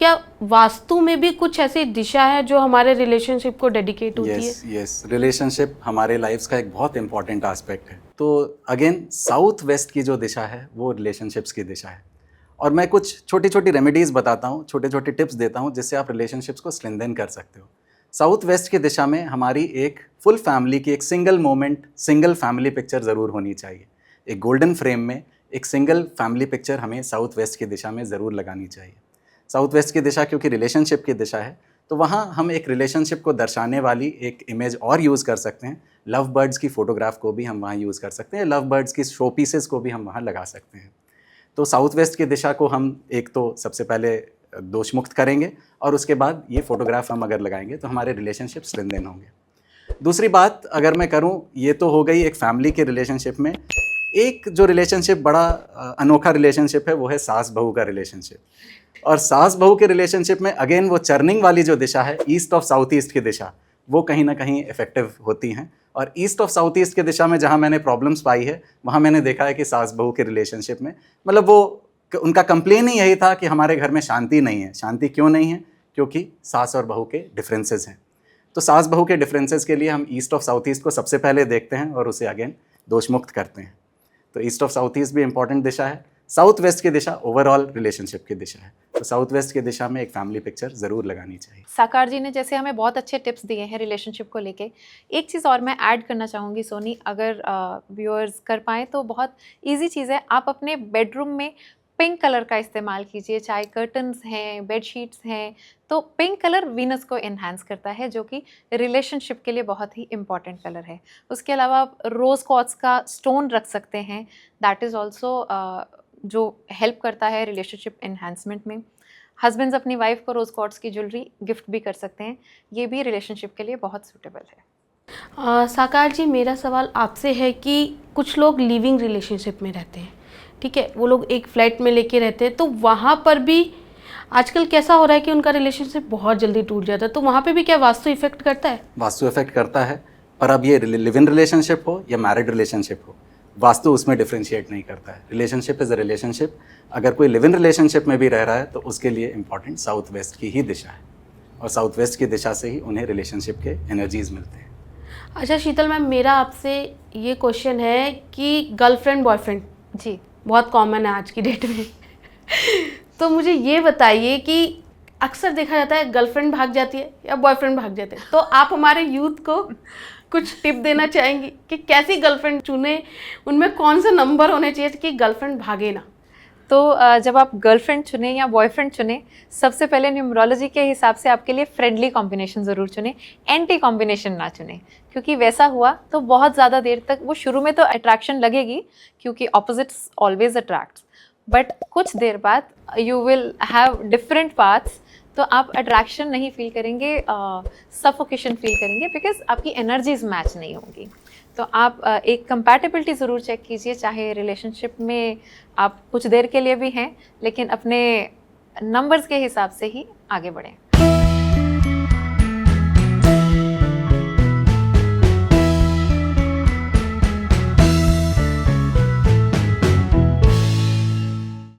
क्या वास्तु में भी कुछ ऐसी दिशा है जो हमारे रिलेशनशिप को डेडिकेट होती है? यस, रिलेशनशिप हमारे लाइफ्स का एक बहुत इंपॉर्टेंट एस्पेक्ट है। तो अगेन साउथ वेस्ट की जो दिशा है वो रिलेशनशिप्स की दिशा है, और मैं कुछ छोटी छोटी रेमेडीज़ बताता हूँ, छोटे छोटे टिप्स देता हूँ जिससे आप रिलेशनशिप्स को स्ट्रेंथन कर सकते हो। साउथ वेस्ट की दिशा में हमारी एक फुल फैमिली की एक single moment, single family picture ज़रूर होनी चाहिए। एक गोल्डन फ्रेम में एक सिंगल फैमिली पिक्चर हमें साउथ वेस्ट की दिशा में ज़रूर लगानी चाहिए। साउथ वेस्ट की दिशा क्योंकि रिलेशनशिप की दिशा है, तो वहाँ हम एक रिलेशनशिप को दर्शाने वाली एक इमेज और यूज़ कर सकते हैं। लव बर्ड्स की फ़ोटोग्राफ को भी हम वहाँ यूज़ कर सकते हैं, लव बर्ड्स की शो पीसेस को भी हम वहाँ लगा सकते हैं। तो साउथ वेस्ट की दिशा को हम एक तो सबसे पहले दोष मुक्त करेंगे, और उसके बाद ये फ़ोटोग्राफ हम अगर लगाएंगे तो हमारे रिलेशनशिप स्ट्रेंथन होंगे। दूसरी बात अगर मैं करूँ, ये तो हो गई एक फैमिली के रिलेशनशिप में। एक जो रिलेशनशिप बड़ा अनोखा रिलेशनशिप है वो है सास बहू का रिलेशनशिप। और सास बहू के रिलेशनशिप में अगेन वो चर्निंग वाली जो दिशा है, ईस्ट ऑफ साउथ ईस्ट की दिशा, वो कहीं ना कहीं इफेक्टिव होती हैं। और ईस्ट ऑफ साउथ ईस्ट की दिशा में जहाँ मैंने प्रॉब्लम्स पाई है, वहाँ मैंने देखा है कि सास बहू के रिलेशनशिप में मतलब वो उनका कंप्लेन ही यही था कि हमारे घर में शांति नहीं है। शांति क्यों नहीं है? क्योंकि सास और बहू के डिफरेंसेस हैं। तो सास बहू के डिफरेंसेस के लिए हम ईस्ट ऑफ साउथ ईस्ट को सबसे पहले देखते हैं और उसे अगेन दोष मुक्त करते हैं। तो ईस्ट ऑफ साउथ ईस्ट भी इंपॉर्टेंट दिशा है। साउथ वेस्ट की दिशा ओवरऑल रिलेशनशिप की दिशा है, तो साउथ वेस्ट की दिशा में एक फैमिली पिक्चर ज़रूर लगानी चाहिए। साकार जी ने जैसे हमें बहुत अच्छे टिप्स दिए हैं रिलेशनशिप को लेके, एक चीज़ और मैं ऐड करना चाहूँगी सोनी, अगर व्यूअर्स कर पाएँ तो बहुत इजी चीज़ है। आप अपने बेडरूम में पिंक कलर का इस्तेमाल कीजिए, चाहे कर्टन्स हैं, बेड शीट्स हैं, तो पिंक कलर वीनस को इन्हांस करता है, जो कि रिलेशनशिप के लिए बहुत ही इंपॉर्टेंट कलर है। उसके अलावा आप रोज़ क्वार्ट्ज का स्टोन रख सकते हैं, दैट इज़ ऑल्सो जो हेल्प करता है रिलेशनशिप इन्हांसमेंट में। हस्बैंड्स अपनी वाइफ को रोज़ क्वार्ट्ज की ज्वेलरी गिफ्ट भी कर सकते हैं, ये भी रिलेशनशिप के लिए बहुत सूटेबल है। साकार जी, मेरा सवाल आपसे है कि कुछ लोग लिविंग रिलेशनशिप में रहते हैं, ठीक है, वो लोग एक फ्लैट में लेके रहते हैं, तो वहाँ पर भी आजकल कैसा हो रहा है कि उनका रिलेशनशिप बहुत जल्दी टूट जाता है, तो वहाँ पे भी क्या वास्तु इफेक्ट करता है? वास्तु इफेक्ट करता है, पर अब ये लिव इन रिलेशनशिप हो या मैरिड रिलेशनशिप हो, वास्तु उसमें डिफ्रेंशिएट नहीं करता है। Relationship is a relationship. अगर कोई लिव इन रिलेशनशिप में भी रह रहा है तो उसके लिए इंपॉर्टेंट साउथ वेस्ट की ही दिशा है, और साउथ वेस्ट की दिशा से ही उन्हें रिलेशनशिप के एनर्जीज मिलते हैं। अच्छा शीतल मैम, मेरा आपसे ये क्वेश्चन है कि गर्लफ्रेंड बॉयफ्रेंड जी बहुत कॉमन है आज की डेट में तो मुझे ये बताइए कि अक्सर देखा जाता है गर्लफ्रेंड भाग जाती है या बॉयफ्रेंड भाग जाते हैं, तो आप हमारे यूथ को कुछ टिप देना चाहेंगी कि कैसी गर्लफ्रेंड चुने, उनमें कौन सा नंबर होने चाहिए कि गर्लफ्रेंड भागे ना? तो जब आप गर्लफ्रेंड चुने या बॉयफ्रेंड चुने, सबसे पहले न्यूमरोलॉजी के हिसाब से आपके लिए फ्रेंडली कॉम्बिनेशन ज़रूर चुने, एंटी कॉम्बिनेशन ना चुने, क्योंकि वैसा हुआ तो बहुत ज़्यादा देर तक वो शुरू में तो अट्रैक्शन लगेगी, क्योंकि ऑपोजिट्स ऑलवेज अट्रैक्ट्स, बट कुछ देर बाद you will have different paths, तो आप अट्रैक्शन नहीं फील करेंगे, सफोकेशन फील करेंगे, बिकॉज आपकी एनर्जीज मैच नहीं होंगी। तो आप एक कंपैटिबिलिटी ज़रूर चेक कीजिए, चाहे रिलेशनशिप में आप कुछ देर के लिए भी हैं, लेकिन अपने नंबर्स के हिसाब से ही आगे बढ़ें।